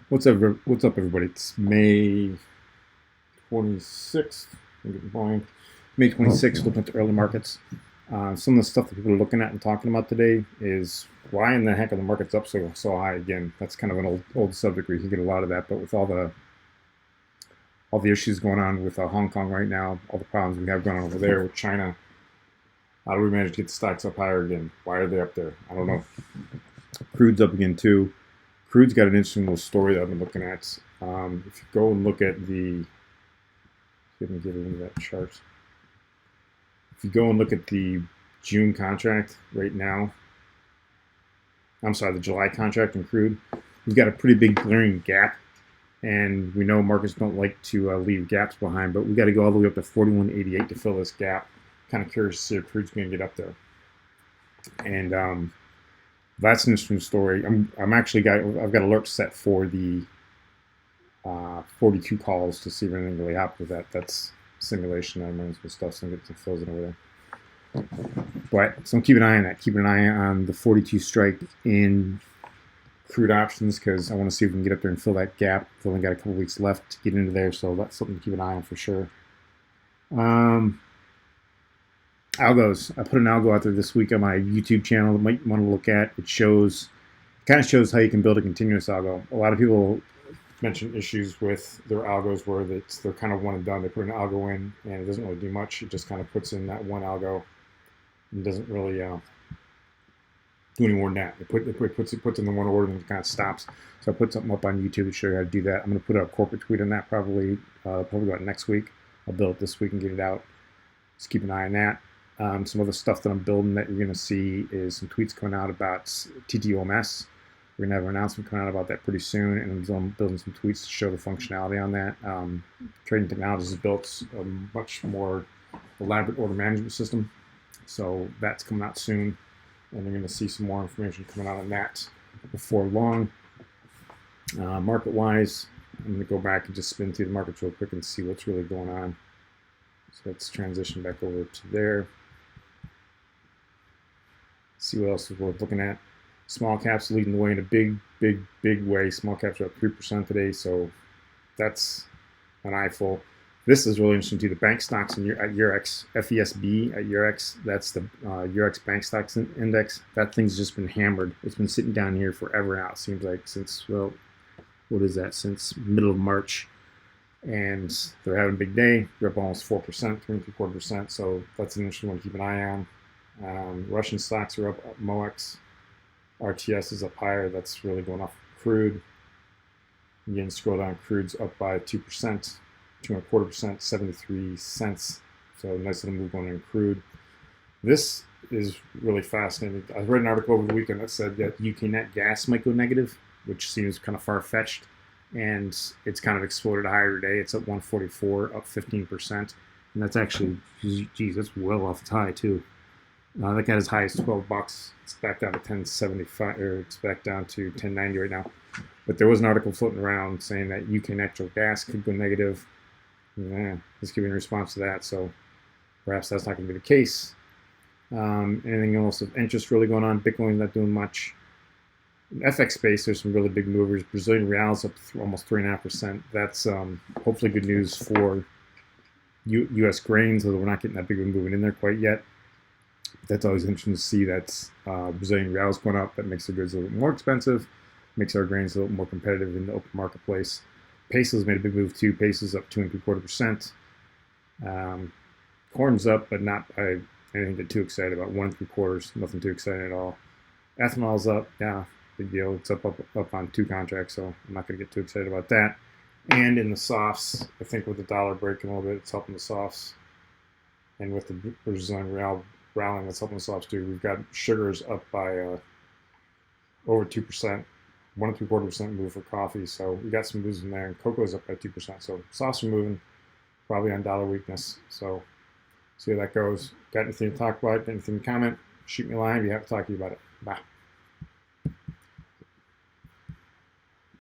What's up, everybody? It's May 26th. I'm getting blind. May 26th, looking at the early markets. Some of the stuff that people are looking at and talking about today is why in the heck are the markets up so high again? That's kind of an old subject where you can get a lot of that, but with all the issues going on with Hong Kong right now, all the problems we have going on over there with China, how do we manage to get the stocks up higher again? Why are they up there? I don't know. Crude's up again too. Crude's got an interesting little story that I've been looking at. If you go and look at let me get into that chart. If you go and look at the June contract right now, I'm sorry, the July contract in crude, we've got a pretty big glaring gap, and we know markets don't like to leave gaps behind, but we got to go all the way up to 41.88 to fill this gap. Kind of curious to see if crude's going to get up there, and that's an interesting story. I've got alerts set for the 42 calls to see if anything really happens with that. That's simulation. I'm running some stuff, so I'm getting some fills in over there. But so I'm keeping an eye on that. Keeping an eye on the 42 strike in crude options because I want to see if we can get up there and fill that gap. We've only got a couple weeks left to get into there, so that's something to keep an eye on for sure. Algos. I put an algo out there this week on my YouTube channel that you might want to look at. It kind of shows how you can build a continuous algo. A lot of people mention issues with their algos where they're kind of one and done. They put an algo in and it doesn't really do much. It just kind of puts in that one algo and doesn't really do any more than that. It puts in the one order and it kind of stops. So I put something up on YouTube to show you how to do that. I'm going to put out a corporate tweet on that probably go out next week. I'll build it this week and get it out. Just keep an eye on that. Some other stuff that I'm building that you're going to see is some tweets coming out about TTOMS. We're going to have an announcement coming out about that pretty soon, and I'm building some tweets to show the functionality on that. Trading Technologies has built a much more elaborate order management system, so that's coming out soon, and you're going to see some more information coming out on that before long. Market-wise, I'm going to go back and just spin through the markets real quick and see what's really going on. So let's transition back over to there. See what else is worth looking at. Small caps leading the way in a big way. Small caps are up 3% today, so that's an eyeful. This is really interesting too. The bank stocks at Eurex, FESB at Eurex, that's the Eurex Bank Stocks Index. That thing's just been hammered. It's been sitting down here forever now. It seems like since, well, what is that? Since middle of March. And they're having a big day. They're up almost 4%, 3.75%. So that's an interesting one to keep an eye on. Russian stocks are up. MOEX, RTS is up higher. That's really going off crude. Again, scroll down. Crude's up by 2%, 2.25%, 73 cents. So nice little move going in crude. This is really fascinating. I read an article over the weekend that said that UK Natgas might go negative, which seems kind of far-fetched. And it's kind of exploded higher today. It's up 144, up 15%. And that's actually, geez, that's well off its high, too. That got as high as $12. It's back down to 10.75, or it's back down to 10.90 right now. But there was an article floating around saying that UK natural gas could go negative. Yeah, it's giving a response to that, so perhaps that's not going to be the case. Anything else of interest really going on? Bitcoin's not doing much. In FX space, there's some really big movers. Brazilian reals up almost 3.5%. That's hopefully good news for U.S. grains, although we're not getting that big of a movement in there quite yet. That's always interesting to see. That's Brazilian reals going up. That makes the goods a little more expensive, makes our grains a little more competitive in the open marketplace. Peso's made a big move too. Peso's up 2.75%. Corn's up, but not by anything to get too excited about. 1.75, nothing too exciting at all. Ethanol's up, yeah, big deal. It's up on 2 contracts, so I'm not going to get too excited about that. And in the softs, I think with the dollar breaking a little bit, it's helping the softs. And with the Brazilian real rallying, that's helping the softs too. We've got sugars up by over 2%, 1.75% move for coffee. So we got some moves in there. And cocoa's up by 2%. So softs are moving, probably on dollar weakness. So see how that goes. Got anything to talk about? Got anything to comment? Shoot me a line. I'd be happy to talk to you about it. Bye.